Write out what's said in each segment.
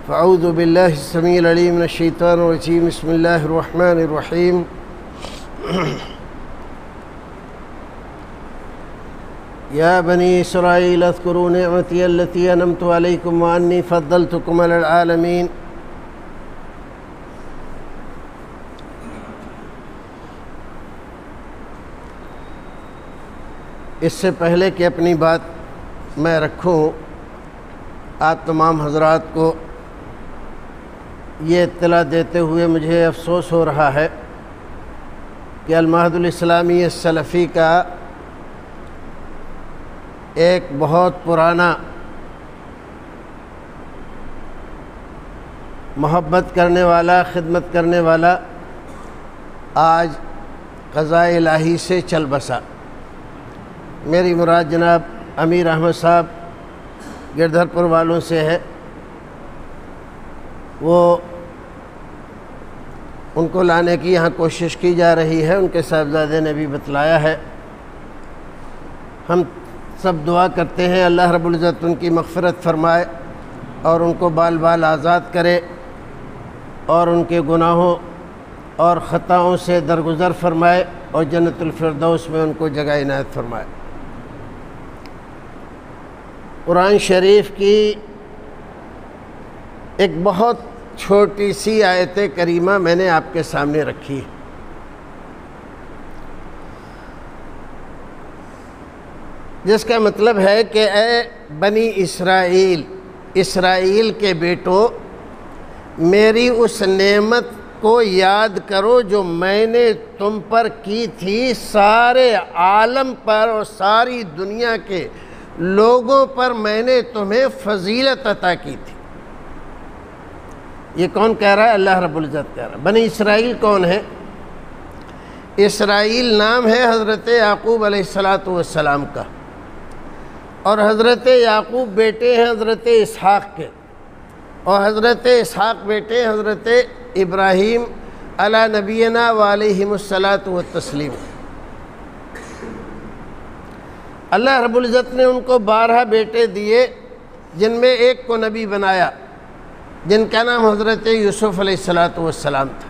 فاعوذ باللہ السمیع العلیم من الشیطان الرجیم بسم اللہ الرحمن الرحیم یا بنی اسرائیل اذکروا نعمتی التی انعمت علیکم وانی فضلتکم علی العالمین۔ اس سے پہلے کہ اپنی بات میں رکھوں، آپ تمام حضرات کو یہ اطلاع دیتے ہوئے مجھے افسوس ہو رہا ہے کہ المعہد الاسلامی السلفی کا ایک بہت پرانا محبت کرنے والا، خدمت کرنے والا آج قضاء الہی سے چل بسا۔ میری مراد جناب امیر احمد صاحب گردھر پور والوں سے ہے۔ وہ ان کو لانے کی یہاں کوشش کی جا رہی ہے، ان کے صاحبزادے نے بھی بتلایا ہے۔ ہم سب دعا کرتے ہیں اللہ رب العزت ان کی مغفرت فرمائے اور ان کو بال بال آزاد کرے اور ان کے گناہوں اور خطاؤں سے درگزر فرمائے اور جنت الفردوس میں ان کو جگہ عنایت فرمائے۔ قرآن شریف کی ایک بہت چھوٹی سی آیت کریمہ میں نے آپ کے سامنے رکھی ہے۔ جس کا مطلب ہے کہ اے بنی اسرائیل، اسرائیل کے بیٹو، میری اس نعمت کو یاد کرو جو میں نے تم پر کی تھی، سارے عالم پر اور ساری دنیا کے لوگوں پر میں نے تمہیں فضیلت عطا کی تھی۔ یہ کون کہہ رہا ہے؟ اللہ رب العزت کہہ رہا ہے۔ بنی اسرائیل کون ہے؟ اسرائیل نام ہے حضرت یعقوب علیہ السلام کا، اور حضرت یعقوب بیٹے ہیں حضرت اسحاق کے، اور حضرت اسحاق بیٹے حضرت ابراہیم علی نبینا وعلیہم الصلاۃ والتسلیم۔ اللہ رب العزت نے ان کو 12 بیٹے دیے، جن میں ایک کو نبی بنایا، جن کا نام حضرت یوسف علیہ السلام تھا۔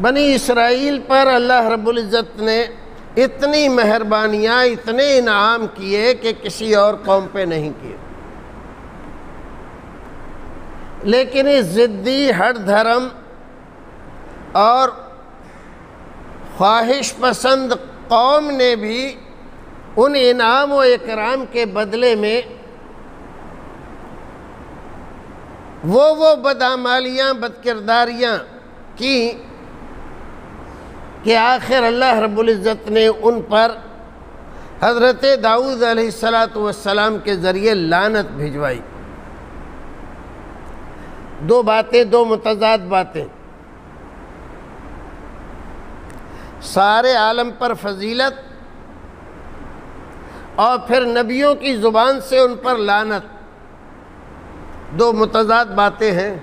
بنی اسرائیل پر اللہ رب العزت نے اتنی مہربانیاں، اتنے انعام کیے کہ کسی اور قوم پہ نہیں کیے، لیکن اس ضدی، ہٹ دھرم اور خواہش پسند قوم نے بھی ان انعام و اکرام کے بدلے میں وہ بدعمالیاں، بدکرداریاں کی کہ آخر اللہ رب العزت نے ان پر حضرت داؤد علیہ السلام کے ذریعے لعنت بھجوائی۔ دو باتیں، دو متضاد باتیں، سارے عالم پر فضیلت اور پھر نبیوں کی زبان سے ان پر لعنت، دو متضاد باتیں ہیں۔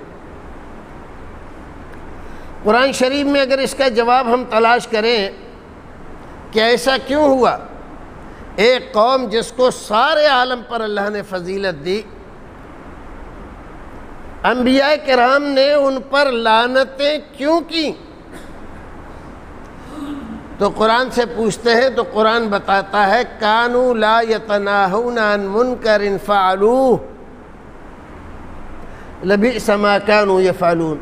قرآن شریف میں اگر اس کا جواب ہم تلاش کریں کہ ایسا کیوں ہوا، ایک قوم جس کو سارے عالم پر اللہ نے فضیلت دی، انبیاء کرام نے ان پر لعنتیں کیوں کی، تو قرآن سے پوچھتے ہیں تو قرآن بتاتا ہے کانوا لا یتناہون عن منکر فعلوہ لبئس ما کانوا یفعلون۔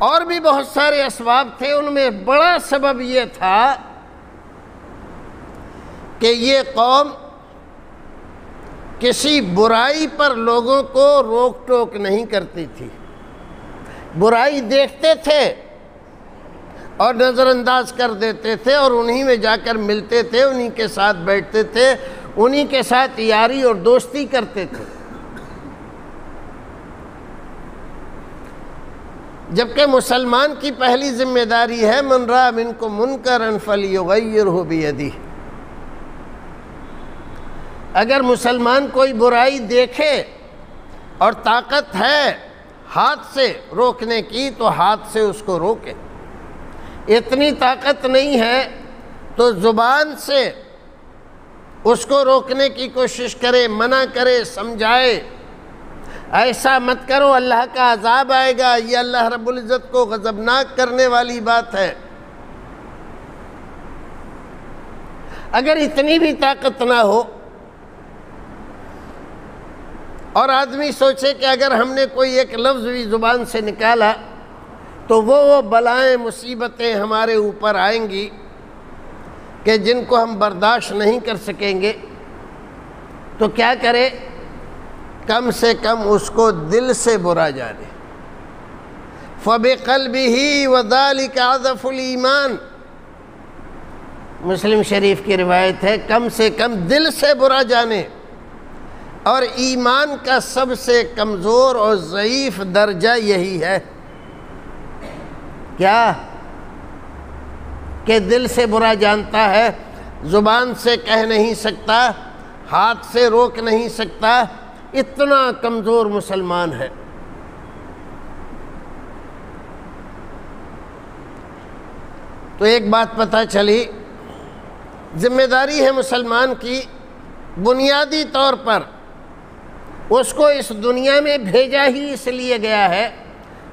اور بھی بہت سارے اسباب تھے، ان میں بڑا سبب یہ تھا کہ یہ قوم کسی برائی پر لوگوں کو روک ٹوک نہیں کرتی تھی، برائی دیکھتے تھے اور نظر انداز کر دیتے تھے، اور انہی میں جا کر ملتے تھے، انہی کے ساتھ بیٹھتے تھے، انہی کے ساتھ یاری اور دوستی کرتے تھے۔ جبکہ مسلمان کی پہلی ذمہ داری ہے من رأى منکم منکرا فلیغیرہ بیدہ۔ اگر مسلمان کوئی برائی دیکھے اور طاقت ہے ہاتھ سے روکنے کی تو ہاتھ سے اس کو روکے، اتنی طاقت نہیں ہے تو زبان سے اس کو روکنے کی کوشش کرے، منع کرے، سمجھائے، ایسا مت کرو اللہ کا عذاب آئے گا، یہ اللہ رب العزت کو غضبناک کرنے والی بات ہے۔ اگر اتنی بھی طاقت نہ ہو اور آدمی سوچے کہ اگر ہم نے کوئی ایک لفظ بھی زبان سے نکالا تو وہ بلائیں مصیبتیں ہمارے اوپر آئیں گی کہ جن کو ہم برداشت نہیں کر سکیں گے، تو کیا کرے؟ کم سے کم اس کو دل سے برا جانے۔ فَبِقَلْبِهِ وَذَلِكَ عَضَفُ الْإِيمَانِ، مسلم شریف کی روایت ہے، کم سے کم دل سے برا جانے، اور ایمان کا سب سے کمزور اور ضعیف درجہ یہی ہے۔ کیا؟ کہ دل سے برا جانتا ہے، زبان سے کہہ نہیں سکتا، ہاتھ سے روک نہیں سکتا، اتنا کمزور مسلمان ہے۔ تو ایک بات پتہ چلی، ذمہ داری ہے مسلمان کی، بنیادی طور پر اس کو اس دنیا میں بھیجا ہی اس لیے گیا ہے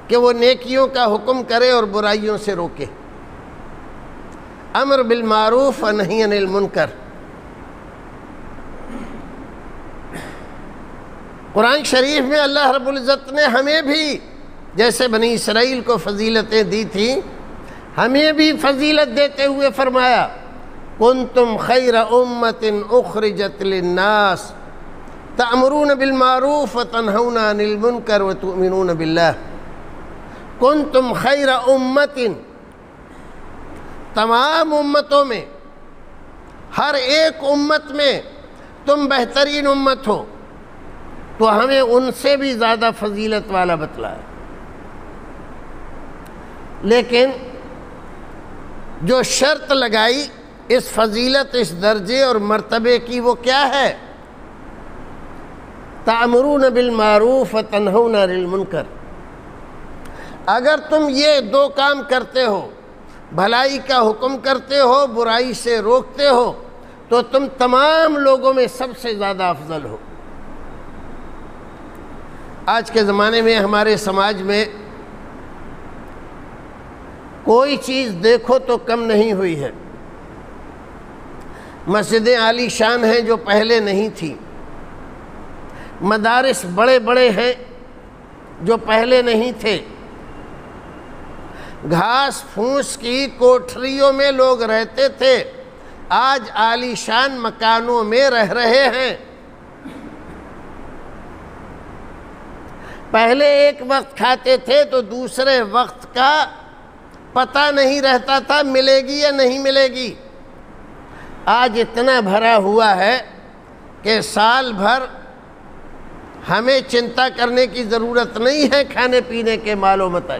کہ وہ نیکیوں کا حکم کرے اور برائیوں سے روکے، امر بالمعروف و نہی عن المنکر۔ قرآن شریف میں اللہ رب العزت نے ہمیں بھی، جیسے بنی اسرائیل کو فضیلتیں دی تھیں، ہمیں بھی فضیلت دیتے ہوئے فرمایا کنتم خیر امت اخرجت للناس تأمرون بالمعروف وتنہون عن المنکر وتؤمنون باللہ۔ کنتم خیر امت، تمام امتوں میں، ہر ایک امت میں تم بہترین امت ہو، تو ہمیں ان سے بھی زیادہ فضیلت والا بتلایا۔ لیکن جو شرط لگائی اس فضیلت، اس درجے اور مرتبے کی، وہ کیا ہے؟ تأمرون بالمعروف وتنہون عن المنکر۔ اگر تم یہ دو کام کرتے ہو، بھلائی کا حکم کرتے ہو، برائی سے روکتے ہو، تو تم تمام لوگوں میں سب سے زیادہ افضل ہو۔ آج کے زمانے میں ہمارے سماج میں کوئی چیز دیکھو تو کم نہیں ہوئی ہے۔ مسجدیں عالی شان ہیں جو پہلے نہیں تھی، مدارس بڑے بڑے ہیں جو پہلے نہیں تھے، گھاس پھوس کی کوٹھریوں میں لوگ رہتے تھے، آج عالی شان مکانوں میں رہ رہے ہیں۔ پہلے ایک وقت کھاتے تھے تو دوسرے وقت کا پتہ نہیں رہتا تھا ملے گی یا نہیں ملے گی۔ آج اتنا بھرا ہوا ہے کہ سال بھر ہمیں چنتا کرنے کی ضرورت نہیں ہے کھانے پینے کے مال و متاع۔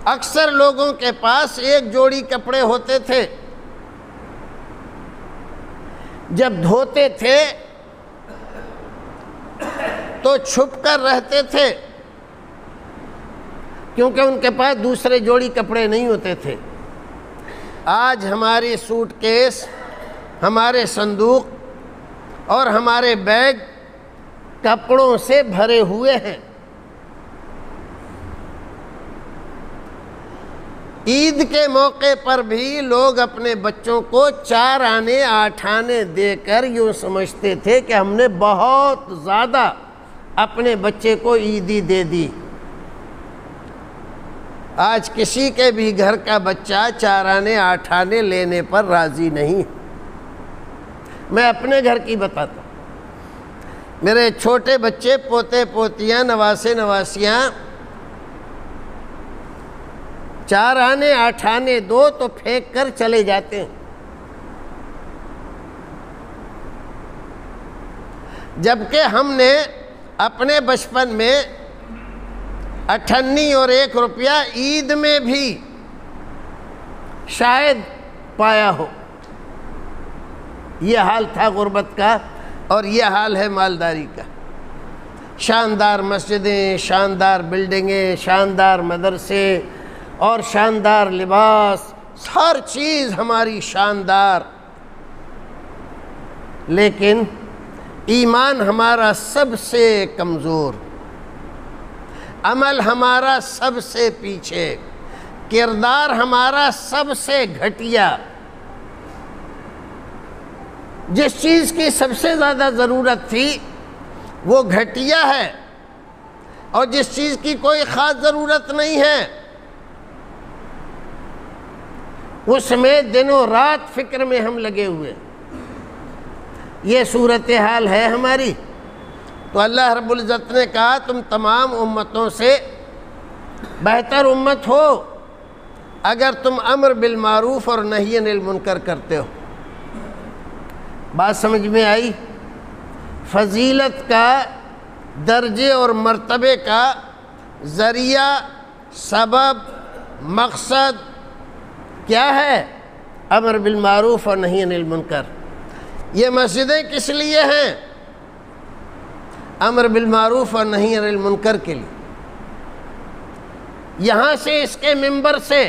اکثر لوگوں کے پاس ایک جوڑی کپڑے ہوتے تھے، جب دھوتے تھے تو چھپ کر رہتے تھے، کیونکہ ان کے پاس دوسرے جوڑی کپڑے نہیں ہوتے تھے۔ آج ہماری سوٹ کیس، ہمارے صندوق اور ہمارے بیگ کپڑوں سے بھرے ہوئے ہیں۔ عید کے موقع پر بھی لوگ اپنے بچوں کو 4 آنے 8 آنے دے کر یوں سمجھتے تھے کہ ہم نے بہت زیادہ اپنے بچے کو عیدی دے دی۔ آج کسی کے بھی گھر کا بچہ 4 آنے 8 آنے لینے پر راضی نہیں۔ میں اپنے گھر کی بتاتا ہوں، میرے چھوٹے بچے، پوتے پوتیاں، نواسے نواسیاں 4 آنے 8 آنے دو تو پھینک کر چلے جاتے ہیں۔ جبکہ ہم نے اپنے بچپن میں 98 اور 1 روپیہ عید میں بھی شاید پایا ہو۔ یہ حال تھا غربت کا، اور یہ حال ہے مالداری کا۔ شاندار مسجدیں، شاندار بلڈنگیں، شاندار مدرسے اور شاندار لباس، ہر چیز ہماری شاندار، لیکن ایمان ہمارا سب سے کمزور، عمل ہمارا سب سے پیچھے، کردار ہمارا سب سے گھٹیا۔ جس چیز کی سب سے زیادہ ضرورت تھی وہ گھٹیا ہے، اور جس چیز کی کوئی خاص ضرورت نہیں ہے اس میں دن و رات فکر میں ہم لگے ہوئے۔ یہ صورتحال ہے ہماری۔ تو اللہ رب العزت نے کہا تم تمام امتوں سے بہتر امت ہو اگر تم امر بالمعروف اور نہی عن المنکر کرتے ہو۔ بات سمجھ میں آئی؟ فضیلت کا درجے اور مرتبے کا ذریعہ، سبب، مقصد کیا ہے؟ امر بالمعروف اور نہی عن المنکر۔ یہ مسجدیں کس لیے ہیں؟ امر بالمعروف اور نہی عن المنکر کے لیے۔ یہاں سے، اس کے منبر سے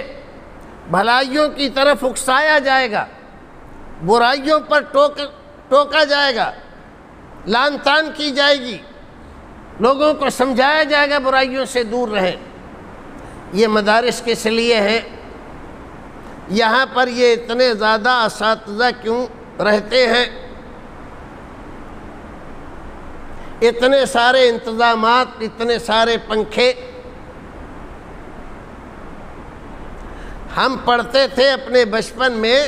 بھلائیوں کی طرف اکسایا جائے گا، برائیوں پر ٹوکا جائے گا، لعن طعن کی جائے گی، لوگوں کو سمجھایا جائے گا برائیوں سے دور رہیں۔ یہ مدارس کس لیے ہیں؟ یہاں پر یہ اتنے زیادہ اساتذہ کیوں رہتے ہیں؟ اتنے سارے انتظامات، اتنے سارے پنکھے۔ ہم پڑھتے تھے اپنے بچپن میں،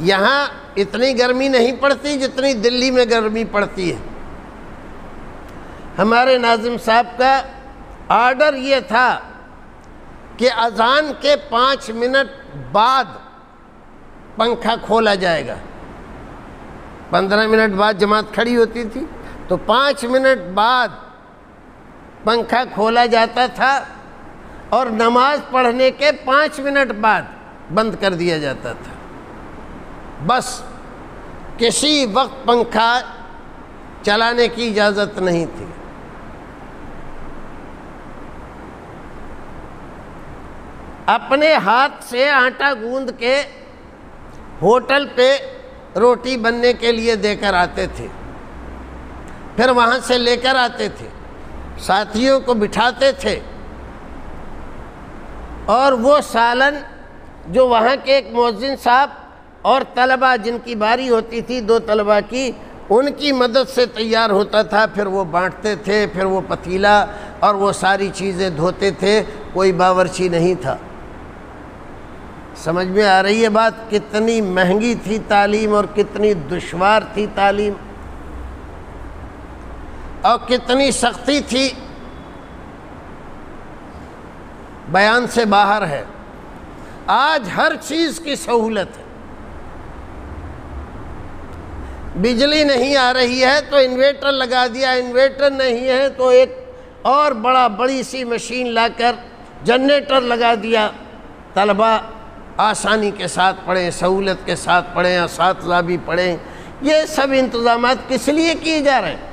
یہاں اتنی گرمی نہیں پڑتی جتنی دلی میں گرمی پڑتی ہے۔ ہمارے ناظم صاحب کا آرڈر یہ تھا کہ اذان کے 5 منٹ بعد پنکھا کھولا جائے گا۔ 15 منٹ بعد جماعت کھڑی ہوتی تھی تو 5 منٹ بعد پنکھا کھولا جاتا تھا، اور نماز پڑھنے کے 5 منٹ بعد بند کر دیا جاتا تھا۔ بس کسی وقت پنکھا چلانے کی اجازت نہیں تھی۔ اپنے ہاتھ سے آٹا گوندھ کے ہوٹل پہ روٹی بننے کے لیے دے کر آتے تھے، پھر وہاں سے لے کر آتے تھے، ساتھیوں کو بٹھاتے تھے، اور وہ سالن جو وہاں کے ایک مؤذن صاحب اور طلبہ جن کی باری ہوتی تھی 2 طلبہ کی، ان کی مدد سے تیار ہوتا تھا، پھر وہ بانٹتے تھے، پھر وہ پتیلا اور وہ ساری چیزیں دھوتے تھے۔ کوئی باورچی نہیں تھا۔ سمجھ میں آ رہی ہے بات؟ کتنی مہنگی تھی تعلیم اور کتنی دشوار تھی تعلیم، اور کتنی سختی تھی، بیان سے باہر ہے۔ آج ہر چیز کی سہولت ہے۔ بجلی نہیں آ رہی ہے تو انویٹر لگا دیا، انویٹر نہیں ہے تو ایک اور بڑی سی مشین لا کر جنریٹر لگا دیا۔ طلبہ آسانی کے ساتھ پڑھیں، سہولت کے ساتھ پڑھیں، اساتذہ بھی پڑھیں۔ یہ سب انتظامات کس لیے کیے جا رہے ہیں؟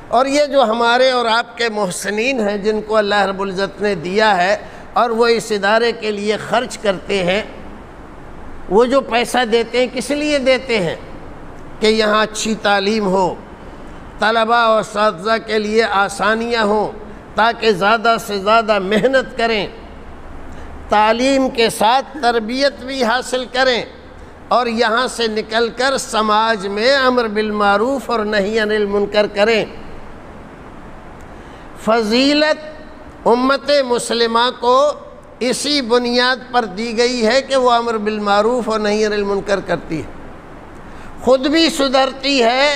اور یہ جو ہمارے اور آپ کے محسنین ہیں جن کو اللہ رب العزت نے دیا ہے اور وہ اس ادارے کے لیے خرچ کرتے ہیں، وہ جو پیسہ دیتے ہیں کس لیے دیتے ہیں؟ کہ یہاں اچھی تعلیم ہو، طلبہ اور اساتذہ کے لیے آسانیاں ہوں، تاکہ زیادہ سے زیادہ محنت کریں، تعلیم کے ساتھ تربیت بھی حاصل کریں، اور یہاں سے نکل کر سماج میں امر بالمعروف اور نہی عن المنکر کریں۔ فضیلت امت مسلمہ کو اسی بنیاد پر دی گئی ہے کہ وہ امر بالمعروف اور نہی عن المنکر کرتی ہے، خود بھی سدھرتی ہے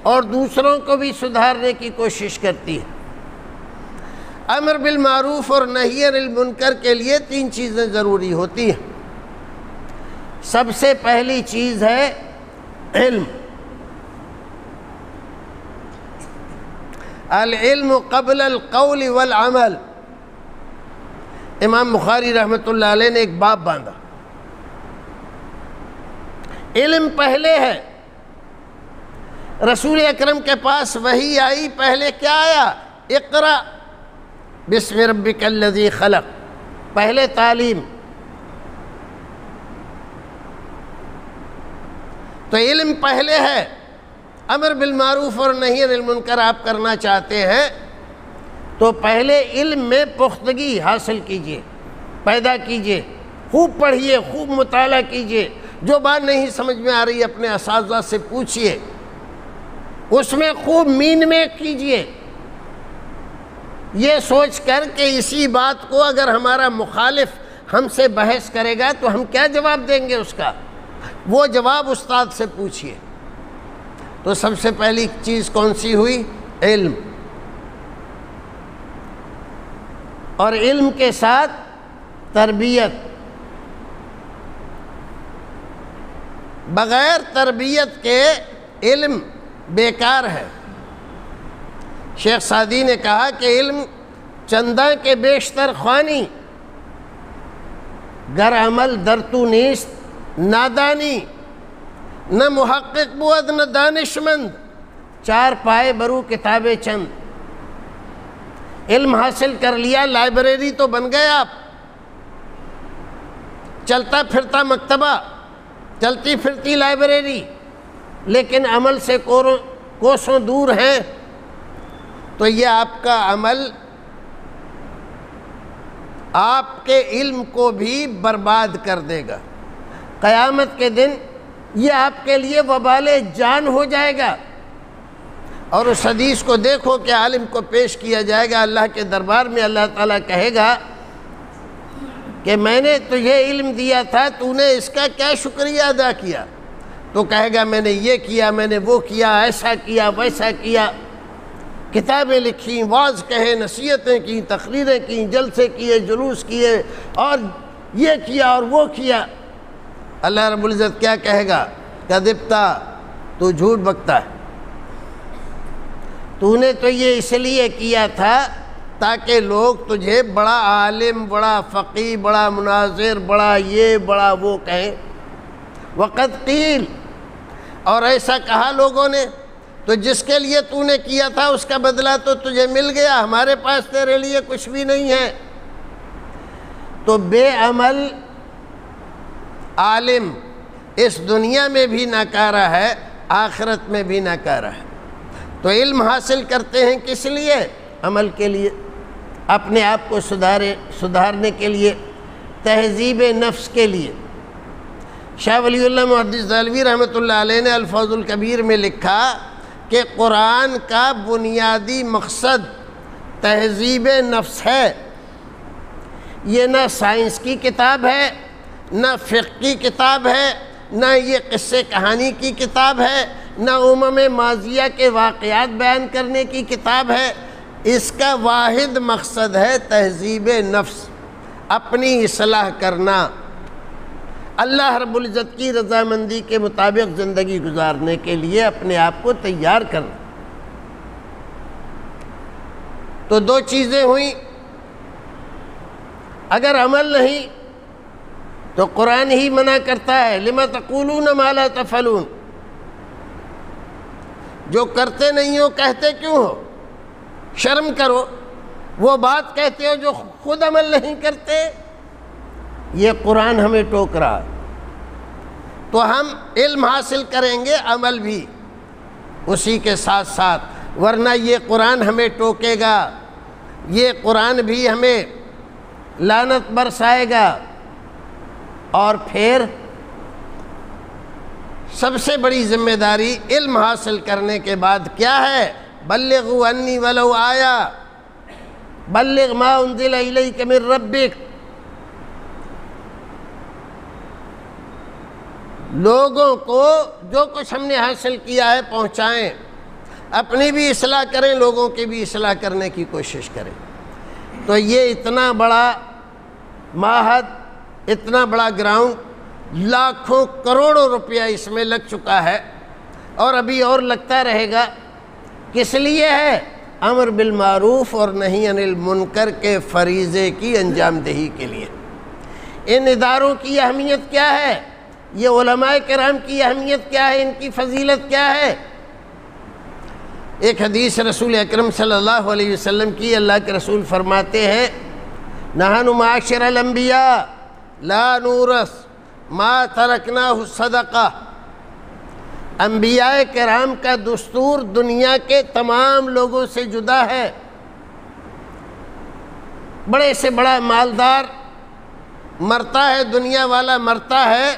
اور دوسروں کو بھی سدھارنے کی کوشش کرتی ہے۔ امر بالمعروف اور نہی عن المنکر کے لیے 3 چیزیں ضروری ہوتی ہیں۔ سب سے پہلی چیز ہے علم۔ العلم قبل القول والعمل۔ امام بخاری رحمۃ اللہ علیہ نے ایک باب باندھا، علم پہلے ہے۔ رسول اکرم کے پاس وحی آئی، پہلے کیا آیا؟ اقرأ بسم ربک الذی خلق، پہلے تعلیم، تو علم پہلے ہے، امر بالمعروف اور نہی عن المنکر آپ کرنا چاہتے ہیں تو پہلے علم میں پختگی حاصل کیجئے، پیدا کیجئے، خوب پڑھیے، خوب مطالعہ کیجئے، جو بات نہیں سمجھ میں آ رہی اپنے اساتذہ سے پوچھئے، اس میں خوب مین میں کیجئے، یہ سوچ کر کہ اسی بات کو اگر ہمارا مخالف ہم سے بحث کرے گا تو ہم کیا جواب دیں گے اس کا، وہ جواب استاد سے پوچھئے۔ تو سب سے پہلی چیز کون سی ہوئی؟ علم، اور علم کے ساتھ تربیت۔ بغیر تربیت کے علم بیکار ہے۔ شیخ سعدی نے کہا کہ علم چنداں کے بیشتر خوانی، گر عمل در تو نیست نادانی، نہ محقق بود نہ دانشمند، چار پائے برو کتابیں چند۔ علم حاصل کر لیا، لائبریری تو بن گئے آپ، چلتا پھرتا مکتبہ، چلتی پھرتی لائبریری، لیکن عمل سے کوسوں دور ہیں، تو یہ آپ کا عمل آپ کے علم کو بھی برباد کر دے گا۔ قیامت کے دن یہ آپ کے لیے وبال جان ہو جائے گا۔ اور اس حدیث کو دیکھو کہ عالم کو پیش کیا جائے گا اللہ کے دربار میں، اللہ تعالیٰ کہے گا کہ میں نے تجھے علم دیا تھا، تو نے اس کا کیا شکریہ ادا کیا؟ تو کہے گا میں نے یہ کیا، میں نے وہ کیا، ایسا کیا، ویسا کیا، کتابیں لکھیں، واعظ کہے، نصیحتیں کیں، تقریریں کیں، جلسے کیے، جلوس کیے، اور یہ کیا اور وہ کیا۔ اللہ رب العزت کیا کہے گا؟ کذبتا، تو جھوٹ بکتا ہے، تو نے تو یہ اس لیے کیا تھا تاکہ لوگ تجھے بڑا عالم، بڑا فقیہ، بڑا مناظر، بڑا یہ بڑا وہ کہیں۔ وقت قیل، اور ایسا کہا لوگوں نے، تو جس کے لیے تو نے کیا تھا اس کا بدلہ تو تجھے مل گیا، ہمارے پاس تیرے لیے کچھ بھی نہیں ہے۔ تو بے عمل عالم اس دنیا میں بھی ناکارہ ہے، آخرت میں بھی ناکارہ ہے۔ تو علم حاصل کرتے ہیں کس لیے؟ عمل کے لیے، اپنے آپ کو سدھارنے کے لیے، تہذیب نفس کے لیے۔ شاہ ولی اللہ محدث دہلوی رحمۃ اللہ علیہ نے الفاظ الکبیر میں لکھا کہ قرآن کا بنیادی مقصد تہذیب نفس ہے۔ یہ نہ سائنس کی کتاب ہے، نہ فقہ کی کتاب ہے، نہ یہ قصے کہانی کی کتاب ہے، نہ امم ماضیہ کے واقعات بیان کرنے کی کتاب ہے۔ اس کا واحد مقصد ہے تہذیب نفس، اپنی اصلاح کرنا، اللہ رب العزت کی رضامندی کے مطابق زندگی گزارنے کے لیے اپنے آپ کو تیار کرنا۔ تو دو چیزیں ہوئیں، اگر عمل نہیں تو قرآن ہی منع کرتا ہے، لما تقولون ما لا تفعلون، جو کرتے نہیں ہو کہتے کیوں ہو؟ شرم کرو، وہ بات کہتے ہو جو خود عمل نہیں کرتے۔ یہ قرآن ہمیں ٹوک رہا ہے۔ تو ہم علم حاصل کریں گے، عمل بھی اسی کے ساتھ ساتھ، ورنہ یہ قرآن ہمیں ٹوکے گا، یہ قرآن بھی ہمیں لعنت برسائے گا۔ اور پھر سب سے بڑی ذمہ داری علم حاصل کرنے کے بعد کیا ہے؟ بلغوا انی ولو آیا، بلغ ما انزل الیک من ربک، لوگوں کو جو کچھ ہم نے حاصل کیا ہے پہنچائیں، اپنی بھی اصلاح کریں، لوگوں کی بھی اصلاح کرنے کی کوشش کریں۔ تو یہ اتنا بڑا معہد، اتنا بڑا گراؤنڈ، لاکھوں کروڑوں روپیہ اس میں لگ چکا ہے، اور ابھی اور لگتا رہے گا۔ کس لیے ہے؟ امر بالمعروف اور نہی عن المنکر کے فریضے کی انجام دہی کے لیے۔ ان اداروں کی اہمیت کیا ہے؟ یہ علماء کرام کی اہمیت کیا ہے؟ ان کی فضیلت کیا ہے؟ ایک حدیث رسول اکرم صلی اللہ علیہ وسلم کی، اللہ کے رسول فرماتے ہیں، نحن معاشر الانبیاء لا نورث ما ترکناہ صدقہ، انبیاء کرام کا دستور دنیا کے تمام لوگوں سے جدا ہے۔ بڑے سے بڑا مالدار مرتا ہے، دنیا والا مرتا ہے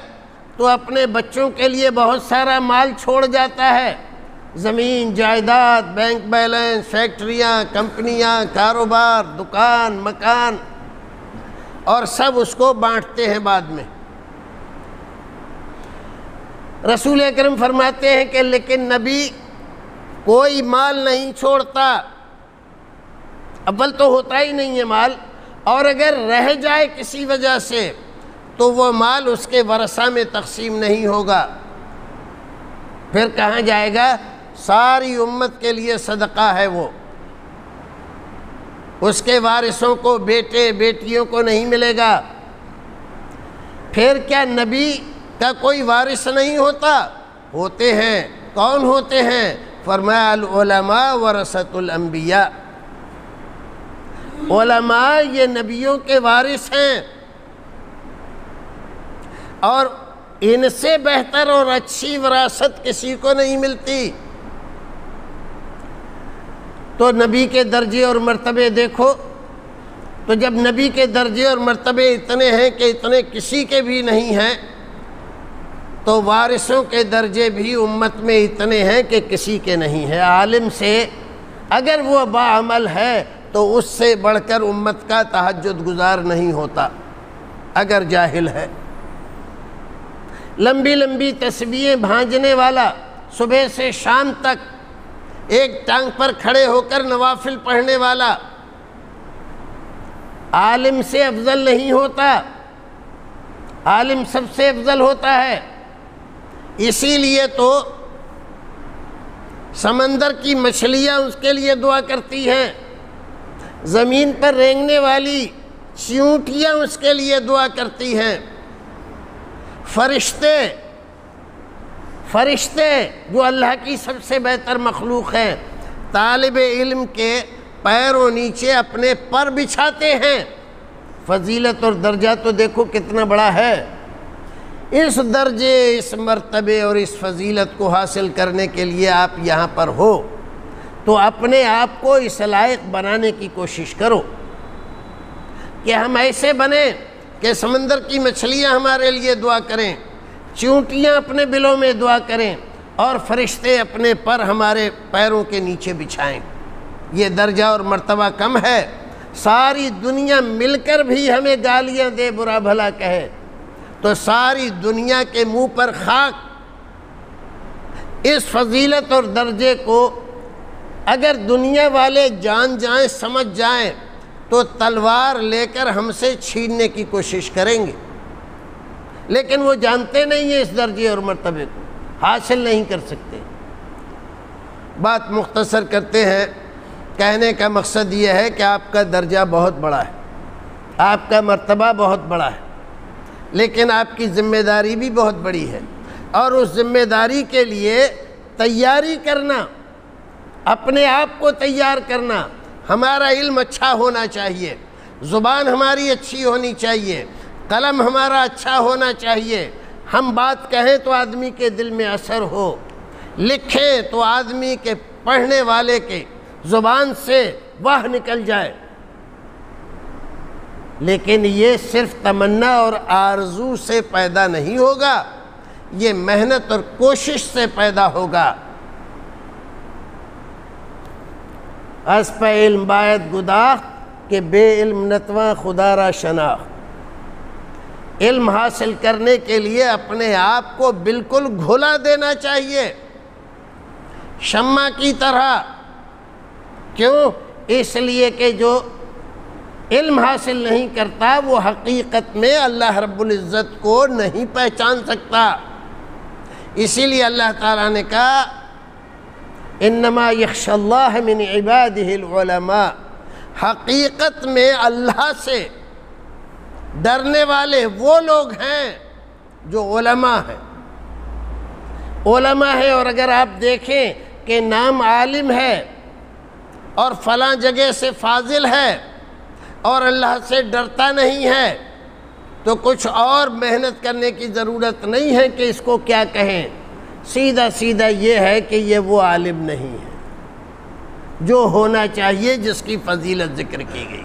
تو اپنے بچوں کے لیے بہت سارا مال چھوڑ جاتا ہے، زمین، جائیداد، بینک بیلنس، فیکٹریاں، کمپنیاں، کاروبار، دکان، مکان، اور سب اس کو بانٹتے ہیں بعد میں۔ رسول اکرم فرماتے ہیں کہ لیکن نبی کوئی مال نہیں چھوڑتا، اول تو ہوتا ہی نہیں ہے مال، اور اگر رہ جائے کسی وجہ سے تو وہ مال اس کے ورثہ میں تقسیم نہیں ہوگا، پھر کہاں جائے گا؟ ساری امت کے لیے صدقہ ہے وہ، اس کے وارثوں کو، بیٹے بیٹیوں کو نہیں ملے گا۔ پھر کیا نبی کا کوئی وارث نہیں ہوتا؟ ہوتے ہیں۔ کون ہوتے ہیں؟ فرمایا العلماء ورثۃ الانبیاء، علماء یہ نبیوں کے وارث ہیں، اور ان سے بہتر اور اچھی وراثت کسی کو نہیں ملتی۔ تو نبی کے درجے اور مرتبے دیکھو، تو جب نبی کے درجے اور مرتبے اتنے ہیں کہ اتنے کسی کے بھی نہیں ہیں، تو وارثوں کے درجے بھی امت میں اتنے ہیں کہ کسی کے نہیں ہیں۔ عالم سے اگر وہ باعمل ہے تو اس سے بڑھ کر امت کا تہجد گزار نہیں ہوتا، اگر جاہل ہے۔ لمبی لمبی تسبیحیں بھانجنے والا، صبح سے شام تک ایک ٹانگ پر کھڑے ہو کر نوافل پڑھنے والا، عالم سے افضل نہیں ہوتا، عالم سب سے افضل ہوتا ہے۔ اسی لیے تو سمندر کی مچھلیاں اس کے لیے دعا کرتی ہیں، زمین پر رینگنے والی چیونٹیاں اس کے لیے دعا کرتی ہیں، فرشتے جو اللہ کی سب سے بہتر مخلوق ہیں، طالب علم کے پیروں نیچے اپنے پر بچھاتے ہیں۔ فضیلت اور درجہ تو دیکھو کتنا بڑا ہے۔ اس درجے، اس مرتبے اور اس فضیلت کو حاصل کرنے کے لیے آپ یہاں پر ہو تو اپنے آپ کو اس لائق بنانے کی کوشش کرو کہ ہم ایسے بنیں کہ سمندر کی مچھلیاں ہمارے لیے دعا کریں، چیونٹیاں اپنے بلوں میں دعا کریں، اور فرشتے اپنے پر ہمارے پیروں کے نیچے بچھائیں۔ یہ درجہ اور مرتبہ کم ہے؟ ساری دنیا مل کر بھی ہمیں گالیاں دے، برا بھلا کہے، تو ساری دنیا کے منہ پر خاک۔ اس فضیلت اور درجے کو اگر دنیا والے جان جائیں، سمجھ جائیں، تو تلوار لے کر ہم سے چھیننے کی کوشش کریں گے، لیکن وہ جانتے نہیں ہیں اس درجے اور مرتبے کو، حاصل نہیں کر سکتے۔ بات مختصر کرتے ہیں، کہنے کا مقصد یہ ہے کہ آپ کا درجہ بہت بڑا ہے، آپ کا مرتبہ بہت بڑا ہے، لیکن آپ کی ذمہ داری بھی بہت بڑی ہے، اور اس ذمہ داری کے لیے تیاری کرنا، اپنے آپ کو تیار کرنا۔ ہمارا علم اچھا ہونا چاہیے، زبان ہماری اچھی ہونی چاہیے، قلم ہمارا اچھا ہونا چاہیے، ہم بات کہیں تو آدمی کے دل میں اثر ہو، لکھیں تو آدمی کے پڑھنے والے کے زبان سے واہ نکل جائے۔ لیکن یہ صرف تمنا اور آرزو سے پیدا نہیں ہوگا، یہ محنت اور کوشش سے پیدا ہوگا۔ از پہ علم باید گداخت کہ بے علم نتواں خدا را شناخت۔ علم حاصل کرنے کے لیے اپنے آپ کو بالکل گھلا دینا چاہیے، شمع کی طرح۔ کیوں؟ اس لیے کہ جو علم حاصل نہیں کرتا وہ حقیقت میں اللہ رب العزت کو نہیں پہچان سکتا۔ اسی لیے اللہ تعالیٰ نے کہا انما یخشی اللہ من عبادہ العلماء، حقیقت میں اللہ سے ڈرنے والے وہ لوگ ہیں جو علماء ہیں۔ علماء ہے، اور اگر آپ دیکھیں کہ نام عالم ہے اور فلاں جگہ سے فاضل ہے اور اللہ سے ڈرتا نہیں ہے، تو کچھ اور محنت کرنے کی ضرورت نہیں ہے کہ اس کو کیا کہیں۔ سیدھا سیدھا یہ ہے کہ یہ وہ عالم نہیں ہے جو ہونا چاہیے، جس کی فضیلت ذکر کی گئی۔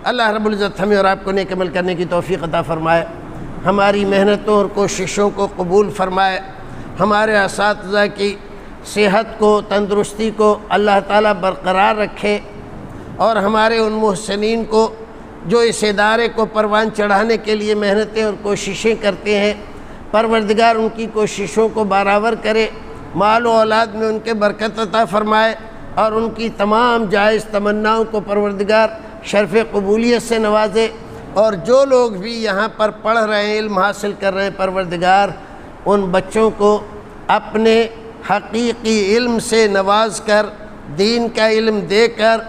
اللہ رب العزت ہمیں اور آپ کو نیک عمل کرنے کی توفیق عطا فرمائے، ہماری محنتوں اور کوششوں کو قبول فرمائے، ہمارے اساتذہ کی صحت کو، تندرستی کو اللہ تعالیٰ برقرار رکھے، اور ہمارے ان محسنین کو جو اس ادارے کو پروان چڑھانے کے لیے محنتیں اور کوششیں کرتے ہیں، پروردگار ان کی کوششوں کو برابر کرے، مال و اولاد میں ان کے برکت عطا فرمائے، اور ان کی تمام جائز تمناؤں کو پروردگار شرف قبولیت سے نوازے۔ اور جو لوگ بھی یہاں پر پڑھ رہے ہیں، علم حاصل کر رہے ہیں، پروردگار ان بچوں کو اپنے حقیقی علم سے نواز کر، دین کا علم دے کر،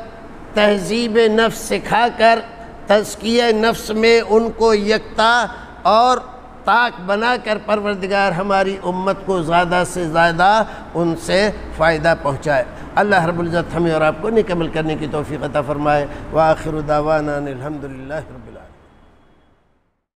تہذیب نفس سکھا کر، تزکیہ نفس میں ان کو یکتا اور طاق بنا کر پروردگار ہماری امت کو زیادہ سے زیادہ ان سے فائدہ پہنچائے۔ اللہ رب العزت ہمیں اور آپ کو نیک عمل کرنے کی توفیق عطا فرمائے۔ وآخر دعوانا الحمدللہ رب العالمین۔